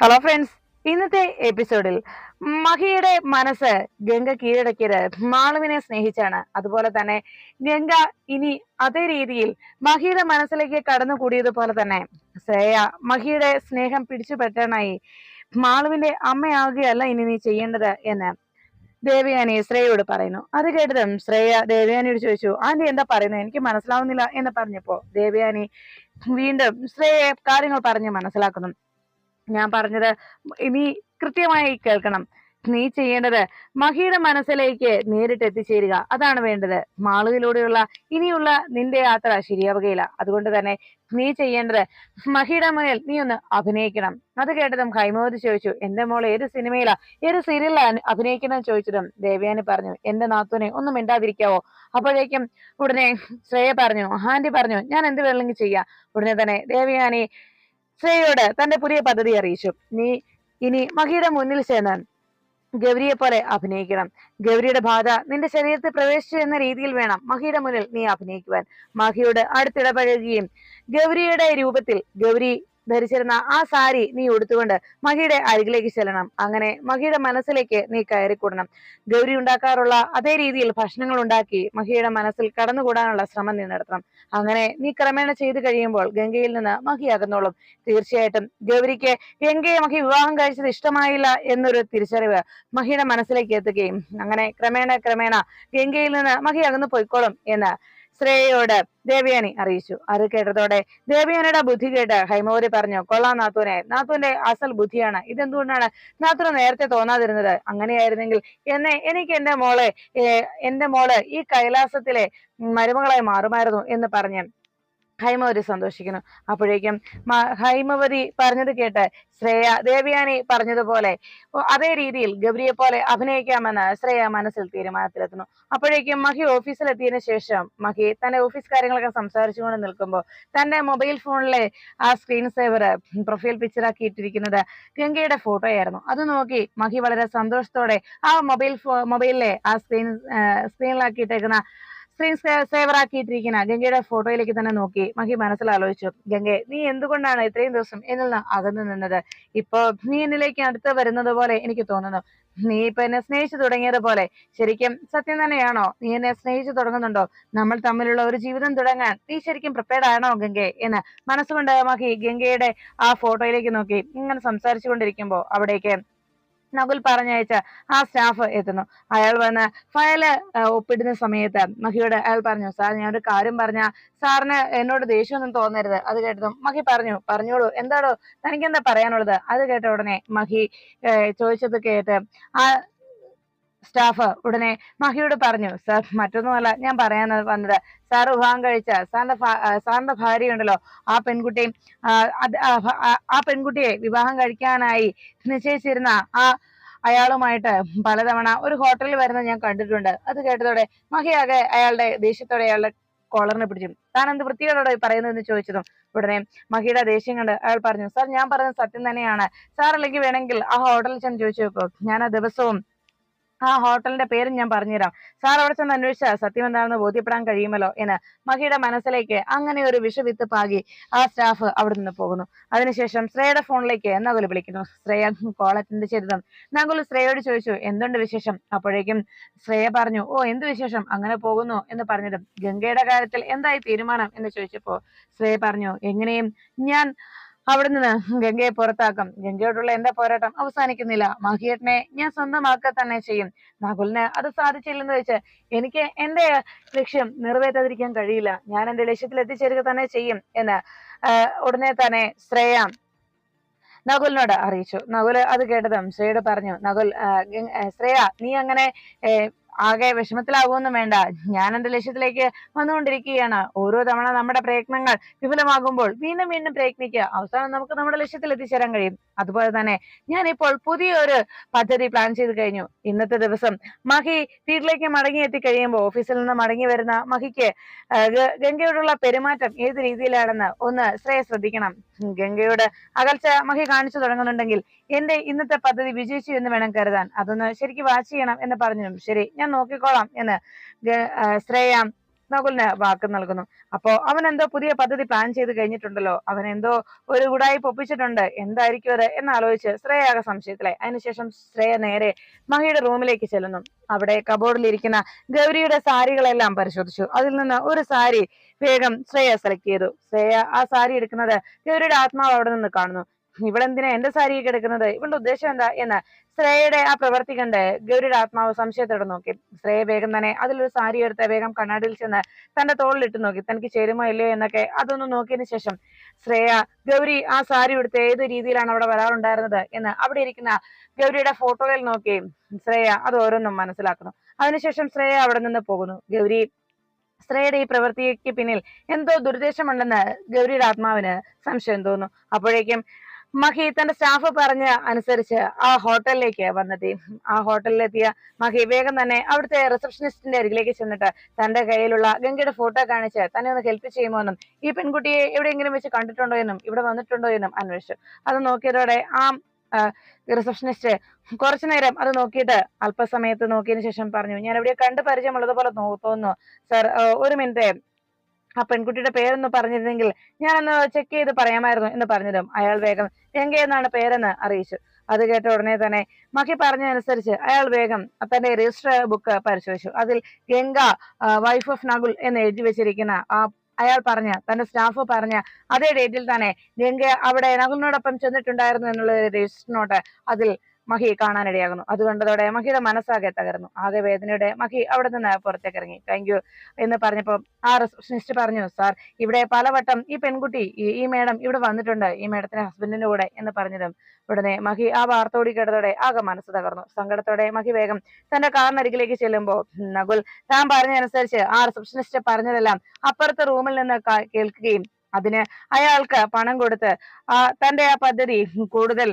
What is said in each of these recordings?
Hello friends, ഇന്നത്തെ എപ്പിസോഡിൽ മഹിയുടെ മനസ്സ് ഗംഗ കീഴടക്കിയത് മാളുവിനെ സ്നേഹിച്ചാണ്. അതുപോലെ തന്നെ ഗംഗ ഇനി അതേ രീതിയിൽ മഹിയുടെ മനസ്സിലേക്ക് കടന്നുകൂടിയതുപോലെ തന്നെ ശ്രേയ മഹിയുടെ സ്നേഹം പിടിച്ചു പറ്റാനായി മാളുവിന്റെ അമ്മയാവുകയല്ല ഇനി നീ ചെയ്യേണ്ടത് എന്ന് ദേവയാനി ശ്രേയയോട് പറയുന്നു. അത് കേട്ടതും ശ്രേയ ദേവയാനിയോട് ചോദിച്ചു, ആന്റി എന്താ പറയുന്നത്, എനിക്ക് മനസ്സിലാവുന്നില്ല എന്ന് പറഞ്ഞപ്പോ ദേവയാനി വീണ്ടും ശ്രേയയെ കാര്യങ്ങൾ പറഞ്ഞ് മനസ്സിലാക്കുന്നു. ഞാൻ പറഞ്ഞത് നീ കൃത്യമായി കേൾക്കണം. നീ ചെയ്യേണ്ടത് മഹിയുടെ മനസ്സിലേക്ക് നേരിട്ട് എത്തിച്ചേരുക, അതാണ് വേണ്ടത്. മാളുവിലൂടെയുള്ള ഇനിയുള്ള നിന്റെ യാത്ര ശരിയാവുകയില്ല. അതുകൊണ്ട് തന്നെ നീ ചെയ്യേണ്ടത് മഹിയുടെ മുന്നിൽ നീ ഒന്ന് അഭിനയിക്കണം. അത് കേട്ടതും ഹൈമവതി ചോദിച്ചു, എന്റെ മോൾ ഏത് സിനിമയിലാ, ഏത് സീരിയലിലാ അഭിനയിക്കണം ചോദിച്ചതും ദേവയാനി പറഞ്ഞു, എന്റെ നാത്തൂനെ ഒന്നും മിണ്ടാതിരിക്കാവോ. അപ്പോഴേക്കും ഉടനെ ശ്രേയ പറഞ്ഞു, ആന്റി പറഞ്ഞു ഞാൻ എന്ത് വേണമെങ്കിൽ ചെയ്യാം. ഉടനെ തന്നെ ദേവയാനി ശ്രേയയോട് തന്റെ പുതിയ പദ്ധതി അറിയിച്ചു. നീ ഇനി മഹിയുടെ മുന്നിൽ ചെന്ന് ഗൗരിയെ പോലെ അഭിനയിക്കണം. ഗൗരിയുടെ ബാധ നിന്റെ ശരീരത്തിൽ പ്രവേശിച്ചു എന്ന രീതിയിൽ വേണം മഹിയുടെ മുന്നിൽ നീ അഭിനയിക്കുവാൻ. മഹിയോട് അടുത്തിടപഴകുകയും ഗൗരിയുടെ രൂപത്തിൽ ഗൗരി ധരിച്ചിരുന്ന ആ സാരി നീ ഉടുത്തുകൊണ്ട് മഹിയുടെ അരികിലേക്ക് ചെല്ലണം. അങ്ങനെ മഹിയുടെ മനസ്സിലേക്ക് നീ കയറിക്കൂടണം. ഗൗരി ഉണ്ടാക്കാറുള്ള അതേ രീതിയിൽ ഭക്ഷണങ്ങൾ ഉണ്ടാക്കി മഹിയുടെ മനസ്സിൽ കടന്നുകൂടാനുള്ള ശ്രമം നീ നടത്തണം. അങ്ങനെ നീ ക്രമേണ ചെയ്തു കഴിയുമ്പോൾ ഗംഗയിൽ നിന്ന് മഹി അകന്നോളും. തീർച്ചയായിട്ടും ഗൗരിക്ക് ഗംഗയെ മഹി വിവാഹം കഴിച്ചത് ഇഷ്ടമായില്ല എന്നൊരു തിരിച്ചറിവ് മഹിയുടെ മനസ്സിലേക്ക് എത്തുകയും അങ്ങനെ ക്രമേണ ഗംഗയിൽ നിന്ന് മഹി അകന്നു പോയിക്കോളും എന്ന് ശ്രേയയോട് ദേവയാനി അറിയിച്ചു. അത് കേട്ടതോടെ ദേവയാനിയുടെ ബുദ്ധി കേട്ട് ഹൈമവതി പറഞ്ഞു, കൊള്ളാം നാത്തൂനെ, നാത്തൂന്റെ അസൽ ബുദ്ധിയാണ്. ഇതെന്തുകൊണ്ടാണ് നാത്തൂന് നേരത്തെ തോന്നാതിരുന്നത്? അങ്ങനെയായിരുന്നെങ്കിൽ എനിക്ക് എന്റെ മോള് ഈ കൈലാസത്തിലെ മരുമകളായി മാറുമായിരുന്നു എന്ന് പറഞ്ഞ് ഹൈമവതി സന്തോഷിക്കുന്നു. അപ്പോഴേക്കും ഹൈമവതി പറഞ്ഞത് കേട്ട് ശ്രേയ ദേവയാനി പറഞ്ഞതുപോലെ അതേ രീതിയിൽ ഗൗരിയെ പോലെ അഭിനയിക്കാമെന്ന് ശ്രേയ മനസ്സിൽ തീരുമാനത്തിലെത്തുന്നു. അപ്പോഴേക്കും മഹി ഓഫീസിലെത്തിയതിനു ശേഷം മഹി തന്റെ ഓഫീസ് കാര്യങ്ങളൊക്കെ സംസാരിച്ചുകൊണ്ട് നിൽക്കുമ്പോൾ തന്റെ മൊബൈൽ ഫോണിലെ ആ സ്ക്രീൻ സേവർ പ്രൊഫൈൽ പിക്ചറാക്കി ഇട്ടിരിക്കുന്നത് ഗംഗയുടെ ഫോട്ടോ ആയിരുന്നു. അത് നോക്കി മഹി വളരെ സന്തോഷത്തോടെ ആ മൊബൈലിലെ ആ സ്ക്രീനിലാക്കിയിട്ടേക്കുന്ന സ്ക്രീൻ സേവർ ആക്കിയിട്ടിരിക്കുന്ന ഗംഗയുടെ ഫോട്ടോയിലേക്ക് തന്നെ നോക്കി മഹി മനസ്സിലാലോചിച്ചു, ഗംഗെ നീ എന്തുകൊണ്ടാണ് ഇത്രയും ദിവസം എന്നിൽ നിന്ന് അകന്നു നിന്നത്? ഇപ്പോ നീ എന്നിലേക്ക് അടുത്ത് വരുന്നത് പോലെ എനിക്ക് തോന്നുന്നു. നീ ഇപ്പൊ എന്നെ സ്നേഹിച്ചു തുടങ്ങിയത് പോലെ. ശരിക്കും സത്യം തന്നെയാണോ? നീ എന്നെ സ്നേഹിച്ചു തുടങ്ങുന്നുണ്ടോ? നമ്മൾ തമ്മിലുള്ള ഒരു ജീവിതം തുടങ്ങാൻ നീ ശരിക്കും പ്രിപ്പയർഡ് ആണോ ഗംഗെ എന്ന് മനസ്സുകൊണ്ട് മഹി ഗംഗയുടെ ആ ഫോട്ടോയിലേക്ക് നോക്കി ഇങ്ങനെ സംസാരിച്ചു കൊണ്ടിരിക്കുമ്പോ അവിടേക്ക് നകുൽ പറഞ്ഞയച്ച ആ സ്റ്റാഫ് എത്തുന്നു. അയാൾ വന്ന് ഫയല് ഒപ്പിടുന്ന സമയത്ത് മഹിയോട് അയാൾ പറഞ്ഞു, സാർ ഞാനൊരു കാര്യം പറഞ്ഞ സാറിന് എന്നോട് ദേഷ്യമൊന്നും തോന്നരുത്. അത് കേട്ടതും മഹി പറഞ്ഞോളൂ, എന്താടോ തനിക്ക് എന്താ പറയാനുള്ളത്? അത് കേട്ട ഉടനെ മഹി ചോദിച്ചത് കേട്ട് ആ സ്റ്റാഫ് ഉടനെ മഹിയോട് പറഞ്ഞു, സാർ മറ്റൊന്നുമല്ല ഞാൻ പറയാൻ വന്നത്, സാർ വിവാഹം കഴിച്ച സാറിന്റെ ഭാര്യയുണ്ടല്ലോ, ആ പെൺകുട്ടിയും ആ പെൺകുട്ടിയെ വിവാഹം കഴിക്കാനായി നിശ്ചയിച്ചിരുന്ന അയാളുമായിട്ട് പലതവണ ഒരു ഹോട്ടലിൽ വരുന്നത് ഞാൻ കണ്ടിട്ടുണ്ട്. അത് കേട്ടതോടെ മഹിയാകെ അയാളുടെ ദേഷ്യത്തോടെ അയാളുടെ കോളറിനെ പിടിച്ചു. താൻ എന്ത് വൃത്തിയോടെ പറയുന്നതെന്ന് ചോദിച്ചതും ഉടനെ മഹിയുടെ ദേഷ്യം കണ്ട് അയാൾ പറഞ്ഞു, സാർ ഞാൻ പറയുന്നത് സത്യം തന്നെയാണ്. സാർ അല്ലെങ്കിൽ വേണമെങ്കിൽ ആ ഹോട്ടലിൽ ചെന്ന് ചോദിച്ചു നോക്കൂ, ഞാൻ ആ ദിവസവും ആ ഹോട്ടലിന്റെ പേരും ഞാൻ പറഞ്ഞുതരാം. സാർ അവിടെ ചെന്ന് അന്വേഷിച്ചാൽ സത്യം എന്താണെന്ന് ബോധ്യപ്പെടാൻ കഴിയുമല്ലോ എന്ന് മഹിയുടെ മനസ്സിലേക്ക് അങ്ങനെ ഒരു വിഷവിത്ത് പാകി ആ സ്റ്റാഫ് അവിടെ നിന്ന് പോകുന്നു. അതിനുശേഷം ശ്രേയയുടെ ഫോണിലേക്ക് നകുൽ വിളിക്കുന്നു. ശ്രേയ കോൾ അറ്റൻഡ് ചെയ്തതും നകുൽ ശ്രേയയോട് ചോദിച്ചു, എന്തുണ്ട് വിശേഷം? അപ്പോഴേക്കും ശ്രേയ പറഞ്ഞു, ഓ എന്ത് വിശേഷം, അങ്ങനെ പോകുന്നു എന്ന് പറഞ്ഞതും ഗംഗയുടെ കാര്യത്തിൽ എന്തായി തീരുമാനം എന്ന് ചോദിച്ചപ്പോ ശ്രേയ പറഞ്ഞു, എങ്ങനെയും ഞാൻ അവിടെ നിന്ന് ഗംഗയെ പുറത്താക്കും. ഗംഗയോടുള്ള എന്റെ പോരാട്ടം അവസാനിക്കുന്നില്ല. മഹിയേട്ടനെ ഞാൻ സ്വന്തമാക്കുക തന്നെ ചെയ്യും. നകുലിന് അത് സാധിച്ചില്ലെന്ന് വെച്ച് എനിക്ക് എന്റെ ലക്ഷ്യം നിറവേറ്റാതിരിക്കാൻ കഴിയില്ല. ഞാൻ എന്റെ ലക്ഷ്യത്തിൽ എത്തിച്ചേരുക തന്നെ ചെയ്യും എന്ന് ഉടനെ തന്നെ ശ്രേയ നകുലിനോട് അറിയിച്ചു. നകുല് അത് കേട്ടതും ശ്രേയോട് പറഞ്ഞു, ശ്രേയ നീ അങ്ങനെ ആകെ വിഷമത്തിലാകുമൊന്നും വേണ്ട. ഞാൻ എന്റെ ലക്ഷ്യത്തിലേക്ക് വന്നുകൊണ്ടിരിക്കുകയാണ്. ഓരോ തവണ നമ്മുടെ പ്രയത്നങ്ങൾ വിഫലമാകുമ്പോൾ വീണ്ടും വീണ്ടും പ്രയത്നിക്കുക, അവസാനം നമുക്ക് നമ്മുടെ ലക്ഷ്യത്തിൽ എത്തിച്ചേരാൻ കഴിയും. അതുപോലെ തന്നെ ഞാൻ ഇപ്പോൾ പുതിയൊരു പദ്ധതി പ്ലാൻ ചെയ്ത് കഴിഞ്ഞു. ഇന്നത്തെ ദിവസം മഹി വീട്ടിലേക്ക് മടങ്ങി എത്തി കഴിയുമ്പോൾ ഓഫീസിൽ നിന്ന് മടങ്ങി വരുന്ന മഹിക്ക് ഗംഗയോടുള്ള പെരുമാറ്റം ഏത് രീതിയിലാണെന്ന് ഒന്ന് ശ്രേയ ശ്രദ്ധിക്കണം. ഗംഗയോട് അകൽച്ച മഹി കാണിച്ചു തുടങ്ങുന്നുണ്ടെങ്കിൽ എന്റെ ഇന്നത്തെ പദ്ധതി വിജയിച്ചു എന്ന് വേണം കരുതാൻ. അതൊന്ന് ശരിക്കും വാച്ച് ചെയ്യണം എന്ന് പറഞ്ഞു. ശരി, ഞാൻ നോക്കിക്കോളാം എന്ന് ശ്രേയ നകുലിന് വാക്ക് നൽകുന്നു. അപ്പോ അവൻ എന്തോ പുതിയ പദ്ധതി പ്ലാൻ ചെയ്ത് കഴിഞ്ഞിട്ടുണ്ടല്ലോ, അവൻ എന്തോ ഒരു ഉടായിപ്പ് ഒപ്പിച്ചിട്ടുണ്ട്, എന്തായിരിക്കും അത് എന്നാലോചിച്ച് ശ്രേയ ആകെ സംശയത്തിലായി. അതിനുശേഷം ശ്രേയ നേരെ മഹിയുടെ റൂമിലേക്ക് ചെല്ലുന്നു. അവിടെ കബോർഡിൽ ഇരിക്കുന്ന ഗൗരിയുടെ സാരികളെല്ലാം പരിശോധിച്ചു. അതിൽ നിന്ന് ഒരു സാരി വേഗം ശ്രേയ സെലക്ട് ചെയ്തു. ശ്രേയ ആ സാരി എടുക്കുന്നത് ഗൗരിയുടെ ആത്മാവ് അവിടെ നിന്ന് കാണുന്നു. ഇവളെന്തിനാ എന്റെ സാരിയൊക്കെ എടുക്കുന്നത്, ഇവളുടെ ഉദ്ദേശം എന്താ എന്ന് ശ്രേയയുടെ ആ പ്രവൃത്തി കണ്ട് ഗൗരിയുടെ ആത്മാവ് സംശയത്തോടെ നോക്കി. ശ്രേയ വേഗം തന്നെ അതിലൊരു സാരി എടുത്ത് വേഗം കണ്ണാടിയിൽ ചെന്ന് തന്റെ തോളിലിട്ട് നോക്കി, തനിക്ക് ചേരുമോ ഇല്ലയോ എന്നൊക്കെ അതൊന്ന് നോക്കിയതിനു ശേഷം ശ്രേയ ഗൗരി ആ സാരി എടുത്ത് ഏത് രീതിയിലാണ് അവിടെ വരാറുണ്ടായിരുന്നത് എന്ന് അവിടെ ഇരിക്കുന്ന ഗൗരിയുടെ ഫോട്ടോയിൽ നോക്കി ശ്രേയ അത് ഓരോന്നും മനസ്സിലാക്കുന്നു. അതിനുശേഷം ശ്രേയ അവിടെ നിന്ന് പോകുന്നു. ഗൗരി ശ്രേയയുടെ ഈ പ്രവൃത്തിക്ക് പിന്നിൽ എന്തോ ദുരുദ്ദേശമുണ്ടെന്ന് ഗൗരിയുടെ ആത്മാവിന് സംശയം തോന്നുന്നു. അപ്പോഴേക്കും മഹി തന്റെ സ്റ്റാഫ് പറഞ്ഞ അനുസരിച്ച് ആ ഹോട്ടലിലേക്ക് വന്നെത്തി. ആ ഹോട്ടലിലെത്തിയ മഹി വേഗം തന്നെ അവിടുത്തെ റിസപ്ഷനിസ്റ്റിന്റെ അരികിലേക്ക് ചെന്നിട്ട് തന്റെ കയ്യിലുള്ള ഗംഗയുടെ ഫോട്ടോ കാണിച്ച് തന്നെ ഒന്ന് ഹെൽപ്പ് ചെയ്യുമോ എന്നും ഈ പെൺകുട്ടിയെ എവിടെയെങ്കിലും വെച്ച് കണ്ടിട്ടുണ്ടോ എന്നും ഇവിടെ വന്നിട്ടുണ്ടോ എന്നും അന്വേഷിച്ചു. അത് നോക്കിയതോടെ ആ റിസപ്ഷനിസ്റ്റ് കുറച്ചു നേരം അത് നോക്കിയിട്ട് അല്പസമയത്ത് നോക്കിയതിനു ശേഷം പറഞ്ഞു, ഞാൻ എവിടെ കണ്ടു പരിചയമുള്ളതുപോലെ തോന്നുന്നു സാർ, ഒരു മിനിറ്റ്, ആ പെൺകുട്ടിയുടെ പേരൊന്ന് പറഞ്ഞിരുന്നെങ്കിൽ ഞാനൊന്ന് ചെക്ക് ചെയ്ത് പറയാമായിരുന്നു എന്ന് പറഞ്ഞതും അയാൾ വേഗം ഗംഗ എന്നാണ് പേരെന്ന് അറിയിച്ചു. അത് കേട്ട ഉടനെ തന്നെ മഹി പറഞ്ഞതനുസരിച്ച് അയാൾ വേഗം തന്റെ രജിസ്റ്റർ ബുക്ക് പരിശോധിച്ചു. അതിൽ ഗംഗ വൈഫ് ഓഫ് നകുൽ എന്ന് എഴുതി വെച്ചിരിക്കുന്ന അയാൾ പറഞ്ഞ തന്റെ സ്റ്റാഫ് പറഞ്ഞ അതേ ഡേറ്റിൽ തന്നെ ഗംഗ അവിടെ നകുലിനോടൊപ്പം ചെന്നിട്ടുണ്ടായിരുന്നു എന്നുള്ള ഒരു രജിസ്റ്റർ നോട്ട് അതിൽ മഹി കാണാനിടയാകുന്നു. അതുകൊണ്ടതോടെ മഹിയുടെ മനസ്സാകെ തകർന്നു. ആകെ വേദനയുടെ മഹി അവിടെ നിന്ന് പുറത്തേക്ക് ഇറങ്ങി. താങ്ക് യു എന്ന് പറഞ്ഞപ്പോ ആ റിസപ്ഷനിസ്റ്റ് പറഞ്ഞു, സാർ ഇവിടെ പലവട്ടം ഈ പെൺകുട്ടി ഈ മേഡം ഇവിടെ വന്നിട്ടുണ്ട്, ഈ മേഡത്തിന്റെ ഹസ്ബൻഡിന്റെ കൂടെ എന്ന് പറഞ്ഞതും ഉടനെ മഹി ആ വാർത്തോടി കേട്ടതോടെ ആകെ മനസ്സ് തകർന്നു. സങ്കടത്തോടെ മഹി വേഗം തന്റെ കാറിനരികിലേക്ക് ചെല്ലുമ്പോ നകുൽ താൻ പറഞ്ഞതനുസരിച്ച് ആ റിസപ്ഷനിസ്റ്റ് പറഞ്ഞതെല്ലാം അപ്പുറത്തെ റൂമിൽ നിന്ന് കേൾക്കുകയും അതിന് അയാൾക്ക് പണം കൊടുത്ത് തന്റെ ആ പദ്ധതി കൂടുതൽ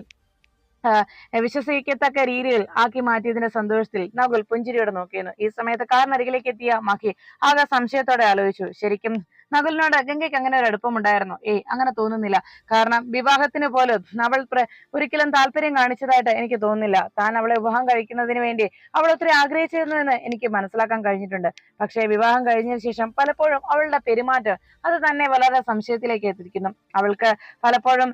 വിശ്വസിക്കത്തക്ക രീതിയിൽ ആക്കി മാറ്റിയതിന്റെ സന്തോഷത്തിൽ നകുൽ പുഞ്ചിരിയോടെ നോക്കിയിരുന്നു. ഈ സമയത്ത് കാറിനരികിലേക്ക് എത്തിയ മഹി ആകെ സംശയത്തോടെ ആലോചിച്ചു, ശരിക്കും നകുലിനോട് ഗംഗയ്ക്ക് അങ്ങനെ ഒരു അടുപ്പമുണ്ടായിരുന്നു? അങ്ങനെ തോന്നുന്നില്ല. കാരണം വിവാഹത്തിന് പോലും അവൾ ഒരിക്കലും താല്പര്യം കാണിച്ചതായിട്ട് എനിക്ക് തോന്നുന്നില്ല. താൻ അവളെ വിവാഹം കഴിക്കുന്നതിന് വേണ്ടി അവൾ ഒത്തിരി ആഗ്രഹിച്ചിരുന്നു എന്ന് എനിക്ക് മനസ്സിലാക്കാൻ കഴിഞ്ഞിട്ടുണ്ട്. പക്ഷേ വിവാഹം കഴിഞ്ഞതിന് ശേഷം പലപ്പോഴും അവളുടെ പെരുമാറ്റം അത് തന്നെ വളരെ സംശയത്തിലേക്ക് എത്തിയിരിക്കുന്നു. അവൾക്ക് പലപ്പോഴും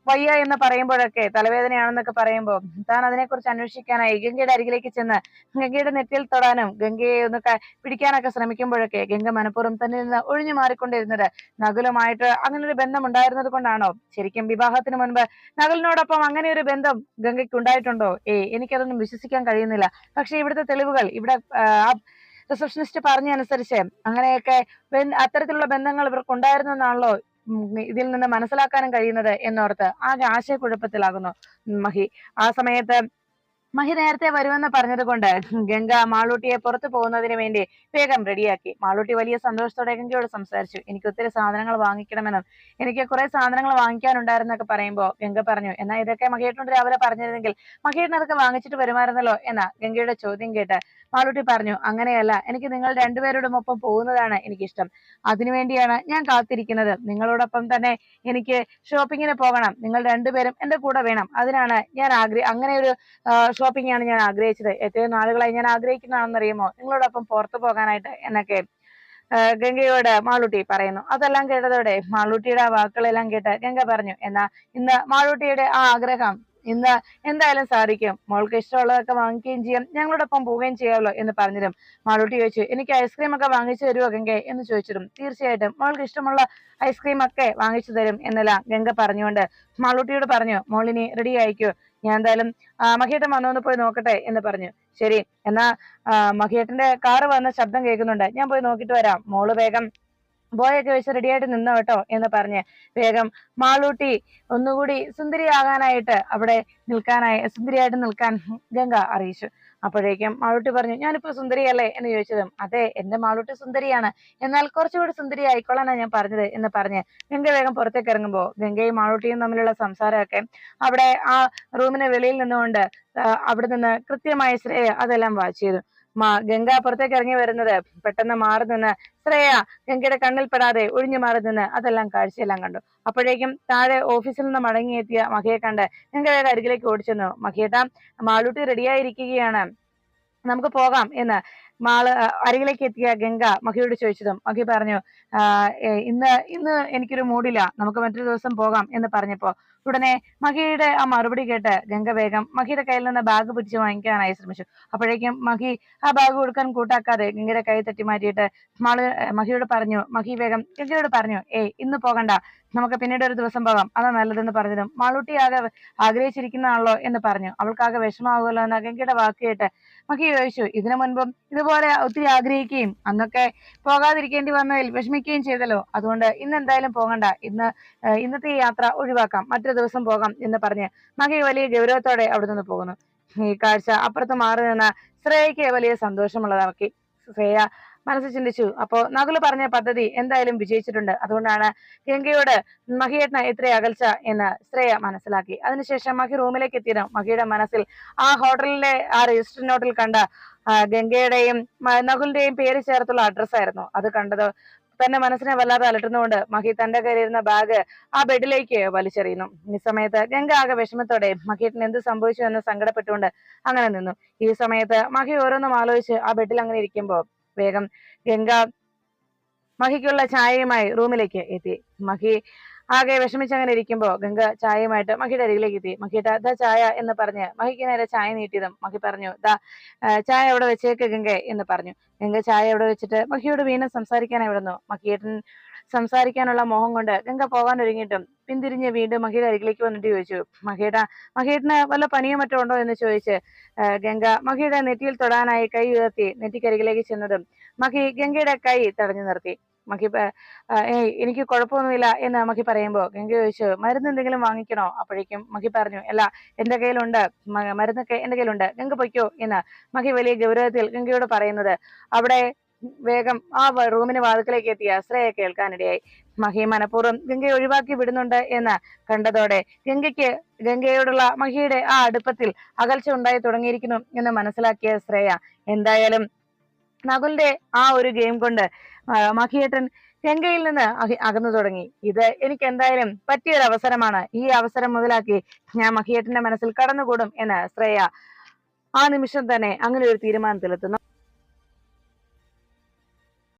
വയ്യ എന്ന് പറയുമ്പോഴൊക്കെ, തലവേദനയാണെന്നൊക്കെ പറയുമ്പോൾ താൻ അതിനെക്കുറിച്ച് അന്വേഷിക്കാനായി ഗംഗയുടെ അരികിലേക്ക് ചെന്ന് ഗംഗയുടെ നെറ്റിയിൽ തൊടാനും ഗംഗയെ ഒന്ന് പിടിക്കാനൊക്കെ ശ്രമിക്കുമ്പോഴൊക്കെ ഗംഗ മനഃപൂർവ്വം തന്നെ നിന്ന് ഒഴിഞ്ഞു മാറിക്കൊണ്ടിരുന്നത് നകുലുമായിട്ട് അങ്ങനെ ഒരു ബന്ധം ഉണ്ടായിരുന്നത് കൊണ്ടാണോ? ശരിക്കും വിവാഹത്തിന് മുൻപ് നകുലിനോടൊപ്പം അങ്ങനെ ഒരു ബന്ധം ഗംഗയ്ക്ക് ഉണ്ടായിട്ടുണ്ടോ? എനിക്കതൊന്നും വിശ്വസിക്കാൻ കഴിയുന്നില്ല. പക്ഷെ ഇവിടുത്തെ തെളിവുകൾ, ഇവിടെ റിസപ്ഷനിസ്റ്റ് പറഞ്ഞ അനുസരിച്ച് അങ്ങനെയൊക്കെ അത്തരത്തിലുള്ള ബന്ധങ്ങൾ ഇവർക്ക് ഉണ്ടായിരുന്നു എന്നാണല്ലോ ഇതിൽ നിന്ന് മനസ്സിലാക്കാനും കഴിയുന്നത് എന്നോർത്ത് ആകെ ആശയക്കുഴപ്പത്തിലാകുന്നു മഹി. ആ സമയത്ത് മഹി നേരത്തെ വരുമെന്ന് പറഞ്ഞത് കൊണ്ട് ഗംഗ മാളൂട്ടിയെ പുറത്തു പോകുന്നതിന് വേണ്ടി വേഗം റെഡിയാക്കി. മാളൂട്ടി വലിയ സന്തോഷത്തോടെ ഗംഗയോട് സംസാരിച്ചു. എനിക്ക് ഒത്തിരി സാധനങ്ങൾ വാങ്ങിക്കണമെന്നും എനിക്ക് കുറെ സാധനങ്ങൾ വാങ്ങിക്കാനുണ്ടായിരുന്നൊക്കെ പറയുമ്പോൾ ഗംഗ പറഞ്ഞു, എന്നാ ഇതൊക്കെ മഹിയേട്ടനോട് രാവിലെ പറഞ്ഞിരുന്നെങ്കിൽ മഹിയേട്ടൻ അതൊക്കെ വാങ്ങിച്ചിട്ട് വരുമായിരുന്നല്ലോ എന്ന ഗംഗയുടെ ചോദ്യം കേട്ട് മാളൂട്ടി പറഞ്ഞു, അങ്ങനെയല്ല, എനിക്ക് നിങ്ങൾ രണ്ടുപേരോടും ഒപ്പം പോകുന്നതാണ് എനിക്കിഷ്ടം. അതിനുവേണ്ടിയാണ് ഞാൻ കാത്തിരിക്കുന്നത്. നിങ്ങളോടൊപ്പം തന്നെ എനിക്ക് ഷോപ്പിങ്ങിന് പോകണം. നിങ്ങൾ രണ്ടുപേരും എന്റെ കൂടെ വേണം. അതിനാണ് ഞാൻ അങ്ങനെ ഒരു ഷോപ്പിംഗ് ആണ് ഞാൻ ആഗ്രഹിച്ചത്. എത്രയോ നാളുകളായി ഞാൻ ആഗ്രഹിക്കുന്നതാണെന്നറിയുമോ നിങ്ങളോടൊപ്പം പുറത്തു പോകാനായിട്ട് എന്നൊക്കെ ഗംഗയോട് മാളൂട്ടി പറയുന്നു. അതെല്ലാം കേട്ടതോടെ മാളൂട്ടിയുടെ ആ വാക്കുകളെല്ലാം കേട്ട് ഗംഗ പറഞ്ഞു, എന്നാ ഇന്ന് മാളൂട്ടിയുടെ ആ ആഗ്രഹം ഇന്ന് എന്തായാലും സാധിക്കും. മോൾക്ക് ഇഷ്ടമുള്ളതൊക്കെ വാങ്ങിക്കുകയും ചെയ്യാം, ഞങ്ങളോടൊപ്പം പോവുകയും ചെയ്യാമല്ലോ എന്ന് പറഞ്ഞതും മാളൂട്ടി ചോദിച്ചു, എനിക്ക് ഐസ്ക്രീം ഒക്കെ വാങ്ങിച്ചു തരുമോ ഗംഗ എന്ന് ചോദിച്ചതും തീർച്ചയായിട്ടും മോൾക്ക് ഇഷ്ടമുള്ള ഐസ്ക്രീം ഒക്കെ വാങ്ങിച്ചു തരും എന്നെല്ലാം ഗംഗ പറഞ്ഞുകൊണ്ട് മാളൂട്ടിയോട് പറഞ്ഞു, മോളിനി റെഡി ആയിക്കോ, ഞാൻ എന്തായാലും മഹിയേട്ടൻ വന്നോന്ന് പോയി നോക്കട്ടെ എന്ന് പറഞ്ഞു. ശരി, എന്നാ മഹിയേട്ടന്റെ കാറ് വന്ന ശബ്ദം കേൾക്കുന്നുണ്ട്, ഞാൻ പോയി നോക്കിട്ട് വരാം, മോള് വേഗം ബോയൊക്കെ വെച്ച് റെഡിയായിട്ട് നിന്നോ കേട്ടോ എന്ന് പറഞ്ഞ് വേഗം മാളൂട്ടി ഒന്നുകൂടി സുന്ദരിയാകാനായിട്ട് അവിടെ സുന്ദരിയായിട്ട് നിൽക്കാൻ ഗംഗ അറിയിച്ചു. അപ്പോഴേക്കും മാളൂട്ടി പറഞ്ഞു, ഞാനിപ്പോ സുന്ദരിയല്ലേ എന്ന് ചോദിച്ചതും, അതെ എന്റെ മാളൂട്ടി സുന്ദരിയാണ്, എന്നാൽ കുറച്ചുകൂടി സുന്ദരി ആയിക്കോളാനാണ് ഞാൻ പറഞ്ഞത് എന്ന് പറഞ്ഞ് ഗംഗ വേഗം പുറത്തേക്ക് ഇറങ്ങുമ്പോ ഗംഗയും മാളൂട്ടിയും തമ്മിലുള്ള സംസാരമൊക്കെ അവിടെ ആ റൂമിന് വെളിയിൽ നിന്നുകൊണ്ട് അവിടെ നിന്ന് കൃത്യമായി ശ്രേയ അതെല്ലാം വാച്ച് ചെയ്തു. ഗംഗ പുറത്തേക്ക് ഇറങ്ങി വരുന്നത് പെട്ടെന്ന് മാറി നിന്ന് ശ്രേയ ഗംഗയുടെ കണ്ണിൽ പെടാതെ ഒഴിഞ്ഞു മാറി നിന്ന് അതെല്ലാം കാഴ്ചയെല്ലാം കണ്ടു. അപ്പോഴേക്കും താഴെ ഓഫീസിൽ നിന്ന് മടങ്ങിയെത്തിയ മഹിയെ കണ്ട് ഗംഗയുടെ അരികിലേക്ക് ഓടിച്ചെന്നു. മഹിയേട്ട, മാളൂട്ടി റെഡിയായിരിക്കുകയാണ്, നമുക്ക് പോകാം എന്ന് അരികിലേക്ക് എത്തിയ ഗംഗ മഹിയോട് ചോദിച്ചതും മഹി പറഞ്ഞു, ഇന്ന് ഇന്ന് എനിക്കൊരു മൂഡില്ല, നമുക്ക് മറ്റൊരു ദിവസം പോകാം എന്ന് പറഞ്ഞപ്പോ ഉടനെ മഹിയുടെ ആ മറുപടി കേട്ട് ഗംഗ വേഗം മഹിയുടെ കയ്യിൽ നിന്ന് ബാഗ് പിടിച്ച് വാങ്ങിക്കാനായി ശ്രമിച്ചു. അപ്പോഴേക്കും മഹി ആ ബാഗ് കൊടുക്കാൻ കൂട്ടാക്കാതെ ഗംഗയുടെ കൈ തട്ടി മാറ്റിയിട്ട് മഹിയോട് പറഞ്ഞു, മഹി വേഗം ഗംഗയോട് പറഞ്ഞു, ഇന്ന് പോകണ്ട, നമുക്ക് പിന്നീട് ഒരു ദിവസം പോകാം, അതാ നല്ലതെന്ന് പറഞ്ഞതും മാളൂട്ടി ആകെ ആഗ്രഹിച്ചിരിക്കുന്നതാണല്ലോ എന്ന് പറഞ്ഞു. അവൾക്കാകെ വിഷമാവുമല്ലോ എന്ന ഗംഗയുടെ വാക്ക് കേട്ട് മഹി ചോദിച്ചു, ഇതിനു മുൻപും ഇതുപോലെ ഒത്തിരി ആഗ്രഹിക്കുകയും അന്നൊക്കെ പോകാതിരിക്കേണ്ടി വന്നതിൽ വിഷമിക്കുകയും ചെയ്തല്ലോ, അതുകൊണ്ട് ഇന്ന് എന്തായാലും പോകണ്ട, ഇന്നത്തെ ഈ യാത്ര ഒഴിവാക്കാം, മറ്റൊരു ദിവസം പോകാം എന്ന് പറഞ്ഞ് മഹി വലിയ ഗൗരവത്തോടെ അവിടെ നിന്ന് പോകുന്നു. ഈ കാഴ്ച അപ്പുറത്ത് മാറി നിന്ന ശ്രേയയ്ക്ക് വലിയ സന്തോഷമുള്ളതാക്കി. ശ്രേയ മനസ്സിൽ ചിന്തിച്ചു, അപ്പോ നകുല് പറഞ്ഞ പദ്ധതി എന്തായാലും വിജയിച്ചിട്ടുണ്ട്, അതുകൊണ്ടാണ് ഗംഗയോട് മഹിയേട്ടന് ഇത്ര അകൽച്ച എന്ന് ശ്രേയ മനസ്സിലാക്കി. അതിനുശേഷം മഹി റൂമിലേക്ക് എത്തിയതും മഹിയുടെ മനസ്സിൽ ആ ഹോട്ടലിലെ ആ രജിസ്റ്റർ നോട്ടിൽ കണ്ട ഗംഗയുടെയും നകുലിന്റെയും പേര് ചേർത്തുള്ള അഡ്രസ് ആയിരുന്നു. അത് കണ്ടത് തന്റെ മനസ്സിനെ വല്ലാതെ അലട്ടുന്നതുകൊണ്ട് മഹി തന്റെ കയ്യിലിരുന്ന ബാഗ് ആ ബെഡിലേക്ക് വലിച്ചെറിയുന്നു. ഈ സമയത്ത് ഗംഗ ആകെ വിഷമത്തോടെ മഹിയേട്ടന് എന്ത് സംഭവിച്ചു എന്ന് സങ്കടപ്പെട്ടുകൊണ്ട് അങ്ങനെ നിന്നു. ഈ സമയത്ത് മഹി ഓരോന്നും ആലോചിച്ച് ആ ബെഡിൽ അങ്ങനെ ഇരിക്കുമ്പോ വേഗം ഗംഗ മഹിക്കുള്ള ചായയുമായി റൂമിലേക്ക് എത്തി. മഹി ആകെ വിഷമിച്ചങ്ങനെ ഇരിക്കുമ്പോ ഗംഗ ചായയുമായിട്ട് മഹിയുടെ അരികിലേക്ക് എത്തി. മഹിയുടെ ദാ ചായ എന്ന് പറഞ്ഞ് മഹിക്ക് നേരെ ചായ നീട്ടിയതും മഹി പറഞ്ഞു, ദാ ചായ അവിടെ വെച്ചേക്ക് ഗംഗ എന്ന് പറഞ്ഞു. ഗംഗ ചായ അവിടെ വെച്ചിട്ട് മഹിയോട് വീണ്ടും സംസാരിക്കാനായി വിടുന്നു. മഹിയേട്ടൻ സംസാരിക്കാനുള്ള മോഹം കൊണ്ട് ഗംഗ പോകാൻ ഒരുങ്ങിയിട്ടും പിന്തിരിഞ്ഞ് വീണ്ടും മഹിയുടെ അരികിലേക്ക് വന്നിട്ട് ചോദിച്ചു, മഹിയേട്ടന് വല്ല പനിയോ മറ്റോ ഉണ്ടോ എന്ന് ചോദിച്ച് ഗംഗ മഹിയുടെ നെറ്റിയിൽ തൊടാനായി കൈ ഉയർത്തി നെറ്റിക്കരികിലേക്ക് ചെന്നതും മഹി ഗംഗയുടെ കൈ തടഞ്ഞു നിർത്തി. മഹി എനിക്ക് കുഴപ്പമൊന്നുമില്ല എന്ന് മഹി പറയുമ്പോ ഗംഗ ചോദിച്ചു, മരുന്ന് എന്തെങ്കിലും വാങ്ങിക്കണോ? അപ്പോഴേക്കും മഹി പറഞ്ഞു, അല്ല, എന്റെ കയ്യിലുണ്ട്, മരുന്നൊക്കെ എന്റെ കയ്യിലുണ്ട്, ഗംഗ പൊയ്ക്കോ എന്ന് മഹി വലിയ ഗൗരവത്തിൽ ഗംഗയോട് പറയുന്നത് അവിടെ വേഗം ആ റൂമിന് വാതിക്കലേക്ക് എത്തിയ ശ്രേയ കേൾക്കാനിടയായി. മഹി മനഃപൂർവ്വം ഗംഗയെ ഒഴിവാക്കി വിടുന്നുണ്ട് എന്ന് കണ്ടതോടെ ഗംഗയോടുള്ള മഹിയുടെ ആ അടുപ്പത്തിൽ അകൽച്ച ഉണ്ടായി തുടങ്ങിയിരിക്കുന്നു എന്ന് മനസ്സിലാക്കിയ ശ്രേയ എന്തായാലും നകുലിന്റെ ആ ഒരു ഗെയിം കൊണ്ട് മഹിയേട്ടൻ ഗംഗയിൽ നിന്ന് അകന്നു തുടങ്ങി. ഇത് എനിക്ക് എന്തായാലും പറ്റിയൊരു അവസരമാണ്, ഈ അവസരം മുതലാക്കി ഞാൻ മഹിയേട്ടന്റെ മനസ്സിൽ കടന്നുകൂടും എന്ന് ശ്രേയ ആ നിമിഷം തന്നെ അങ്ങനെ ഒരു തീരുമാനത്തിലെത്തുന്നു.